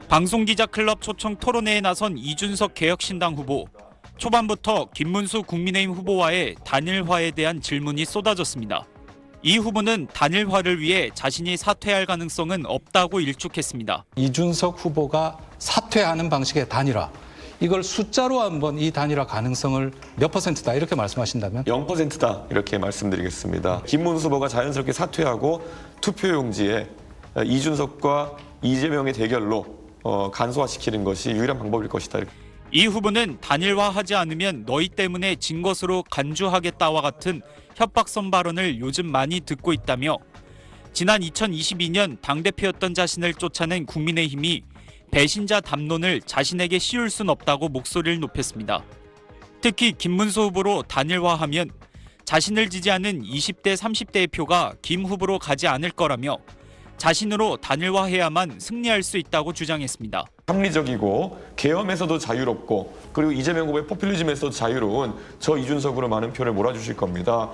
방송기자클럽 초청 토론회에 나선 이준석 개혁신당 후보. 초반부터 김문수 국민의힘 후보와의 단일화에 대한 질문이 쏟아졌습니다. 이 후보는 단일화를 위해 자신이 사퇴할 가능성은 없다고 일축했습니다. 이준석 후보가 사퇴하는 방식의 단일화, 이걸 숫자로 한번 이 단일화 가능성을 몇 %다 이렇게 말씀하신다면? 0%다 이렇게 말씀드리겠습니다. 김문수 후보가 자연스럽게 사퇴하고 투표용지에 이준석과 이재명의 대결로 간소화시키는 것이 유일한 방법일 것이다. 이 후보는 단일화하지 않으면 너희 때문에 진 것으로 간주하겠다와 같은 협박성 발언을 요즘 많이 듣고 있다며 지난 2022년 당대표였던 자신을 쫓아낸 국민의힘이 배신자 담론을 자신에게 씌울 순 없다고 목소리를 높였습니다. 특히 김문수 후보로 단일화하면 자신을 지지하는 20대, 30대의 표가 김 후보로 가지 않을 거라며 자신으로 단일화해야만 승리할 수 있다고 주장했습니다. 합리적이고 계엄에서도 자유롭고 그리고 이재명 후보의 포퓰리즘에서도 자유로운 저 이준석으로 많은 표를 몰아주실 겁니다.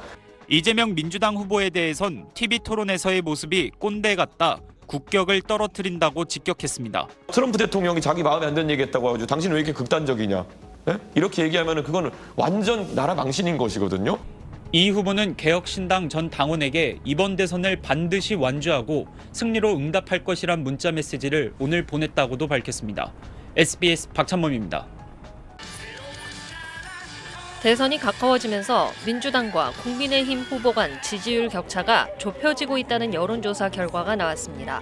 이재명 민주당 후보에 대해선 TV토론에서의 모습이 꼰대 같다, 국격을 떨어뜨린다고 직격했습니다. 트럼프 대통령이 자기 마음에 안 드는 얘기했다고 하죠. 당신은 왜 이렇게 극단적이냐? 네? 이렇게 얘기하면 그건 완전 나라 망신인 것이거든요. 이 후보는 개혁신당 전 당원에게 이번 대선을 반드시 완주하고 승리로 응답할 것이란 문자 메시지를 오늘 보냈다고도 밝혔습니다. SBS 박찬범입니다. 대선이 가까워지면서 민주당과 국민의힘 후보 간 지지율 격차가 좁혀지고 있다는 여론조사 결과가 나왔습니다.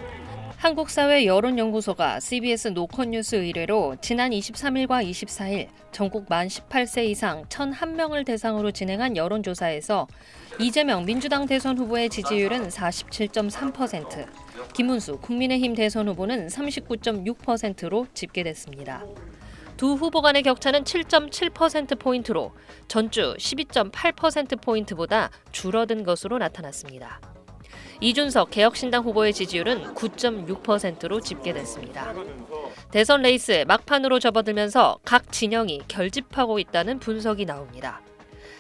한국사회여론연구소가 CBS 노컷뉴스 의뢰로 지난 23일과 24일 전국 만 18세 이상 1,001명을 대상으로 진행한 여론조사에서 이재명 민주당 대선 후보의 지지율은 47.3%, 김문수 국민의힘 대선 후보는 39.6%로 집계됐습니다. 두 후보 간의 격차는 7.7%포인트로 전주 12.8%포인트보다 줄어든 것으로 나타났습니다. 이준석 개혁신당 후보의 지지율은 9.6%로 집계됐습니다. 대선 레이스 막판으로 접어들면서 각 진영이 결집하고 있다는 분석이 나옵니다.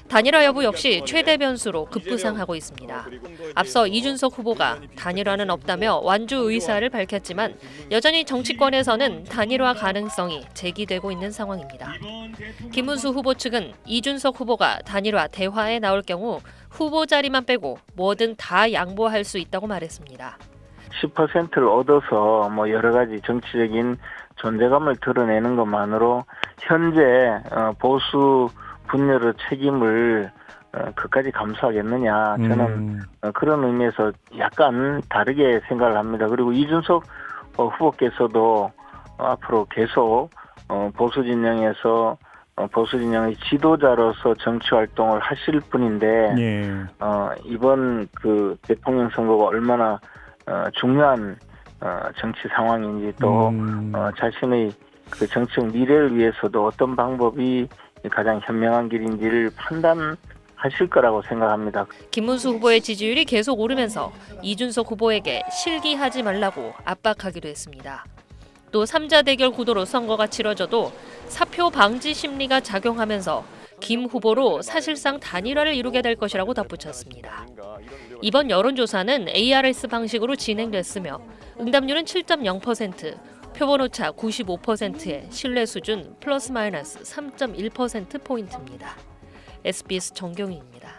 단일화 여부 역시 최대 변수로 급부상하고 있습니다. 앞서 이준석 후보가 단일화는 없다며 완주 의사를 밝혔지만 여전히 정치권에서는 단일화 가능성이 제기되고 있는 상황입니다. 김문수 후보 측은 이준석 후보가 단일화 대화에 나올 경우 후보 자리만 빼고 뭐든 다 양보할 수 있다고 말했습니다. 10%를 얻어서 여러 가지 정치적인 존재감을 드러내는 것만으로 현재 보수 분열의 책임을 그까지 감수하겠느냐, 저는 그런 의미에서 약간 다르게 생각을 합니다. 그리고 이준석 후보께서도 앞으로 계속 보수 진영에서 보수 진영의 지도자로서 정치 활동을 하실 분인데, 이번 그 대통령 선거가 얼마나 중요한 정치 상황인지 또 자신의 그 정치적 미래를 위해서도 어떤 방법이 가장 현명한 길인지를 판단하실 거라고 생각합니다. 김문수 후보의 지지율이 계속 오르면서 이준석 후보에게 실기하지 말라고 압박하기도 했습니다. 또 3자 대결 구도로 선거가 치러져도 사표 방지 심리가 작용하면서 김 후보로 사실상 단일화를 이루게 될 것이라고 덧붙였습니다. 이번 여론조사는 ARS 방식으로 진행됐으며 응답률은 7.0%, 표본 오차 95%의 신뢰 수준 플러스 마이너스 3.1%포인트입니다. SBS 정경희입니다.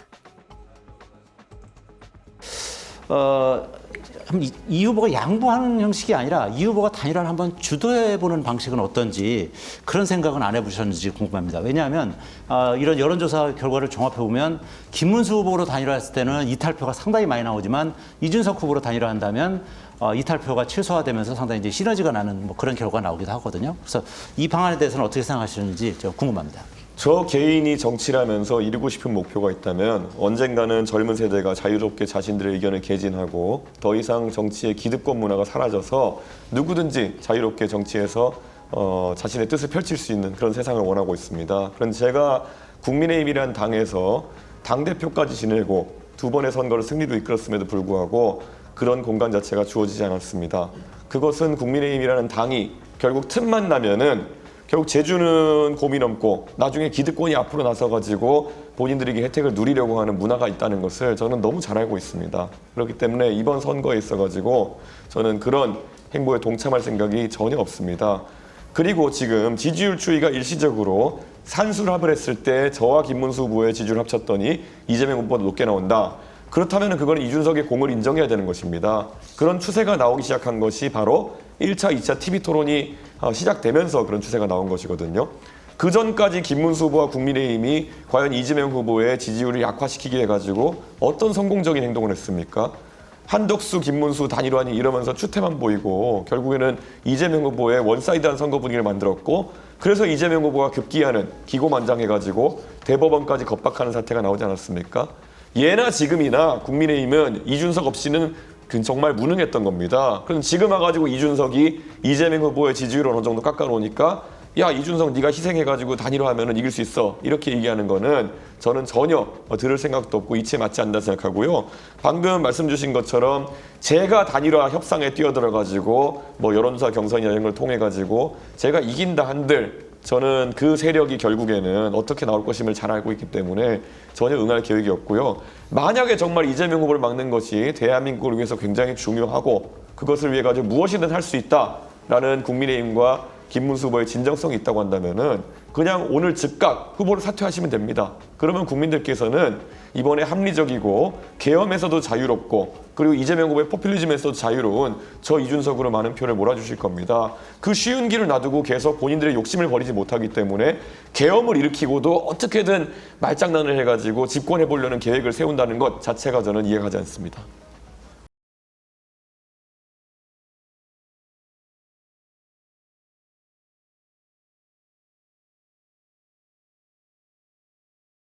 이 후보가 양보하는 형식이 아니라 이 후보가 단일화를 한번 주도해보는 방식은 어떤지 그런 생각은 안 해보셨는지 궁금합니다. 왜냐하면 이런 여론조사 결과를 종합해보면 김문수 후보로 단일화했을 때는 이탈표가 상당히 많이 나오지만 이준석 후보로 단일화한다면 이탈표가 최소화되면서 상당히 이제 시너지가 나는 그런 결과가 나오기도 하거든요. 그래서 이 방안에 대해서는 어떻게 생각하시는지 궁금합니다. 저 개인이 정치를 하면서 이루고 싶은 목표가 있다면 언젠가는 젊은 세대가 자유롭게 자신들의 의견을 개진하고 더 이상 정치의 기득권 문화가 사라져서 누구든지 자유롭게 정치에서 자신의 뜻을 펼칠 수 있는 그런 세상을 원하고 있습니다. 그런데 제가 국민의힘이라는 당에서 당대표까지 지내고 두 번의 선거를 승리로 이끌었음에도 불구하고 그런 공간 자체가 주어지지 않았습니다. 그것은 국민의힘이라는 당이 결국 틈만 나면은 결국 제주는 고민 없고 나중에 기득권이 앞으로 나서가지고 본인들에게 혜택을 누리려고 하는 문화가 있다는 것을 저는 너무 잘 알고 있습니다. 그렇기 때문에 이번 선거에 있어가지고 저는 그런 행보에 동참할 생각이 전혀 없습니다. 그리고 지금 지지율 추이가 일시적으로 산술합을 했을 때 저와 김문수 후보의 지지율을 합쳤더니 이재명 후보보다 높게 나온다. 그렇다면 그건 이준석의 공을 인정해야 되는 것입니다. 그런 추세가 나오기 시작한 것이 바로 1차, 2차 TV 토론이 시작되면서 그런 추세가 나온 것이거든요. 그 전까지 김문수 후보와 국민의힘이 과연 이재명 후보의 지지율을 약화시키게 해가지고 어떤 성공적인 행동을 했습니까? 한덕수, 김문수 단일화니 이러면서 추태만 보이고 결국에는 이재명 후보의 원사이드한 선거 분위기를 만들었고 그래서 이재명 후보가 급기야는 기고만장해가지고 대법원까지 겁박하는 사태가 나오지 않았습니까? 예나 지금이나 국민의힘은 이준석 없이는 정말 무능했던 겁니다. 그럼 지금 와가지고 이준석이 이재명 후보의 지지율을 어느 정도 깎아놓으니까 야 이준석 네가 희생해가지고 단일화하면 이길 수 있어 이렇게 얘기하는 거는 저는 전혀 들을 생각도 없고 이치에 맞지 않는다 생각하고요. 방금 말씀 주신 것처럼 제가 단일화 협상에 뛰어들어가지고 뭐 여론조사 경선이나 이런 걸 통해가지고 제가 이긴다 한들 저는 그 세력이 결국에는 어떻게 나올 것임을 잘 알고 있기 때문에 전혀 응할 계획이 없고요. 만약에 정말 이재명 후보를 막는 것이 대한민국을 위해서 굉장히 중요하고 그것을 위해 가지고 무엇이든 할 수 있다라는 국민의힘과 김문수 후보의 진정성이 있다고 한다면은 그냥 오늘 즉각 후보를 사퇴하시면 됩니다. 그러면 국민들께서는 이번에 합리적이고 계엄에서도 자유롭고 그리고 이재명 후보의 포퓰리즘에서도 자유로운 저 이준석으로 많은 표를 몰아주실 겁니다. 그 쉬운 길을 놔두고 계속 본인들의 욕심을 버리지 못하기 때문에 계엄을 일으키고도 어떻게든 말장난을 해가지고 집권해보려는 계획을 세운다는 것 자체가 저는 이해가지 않습니다.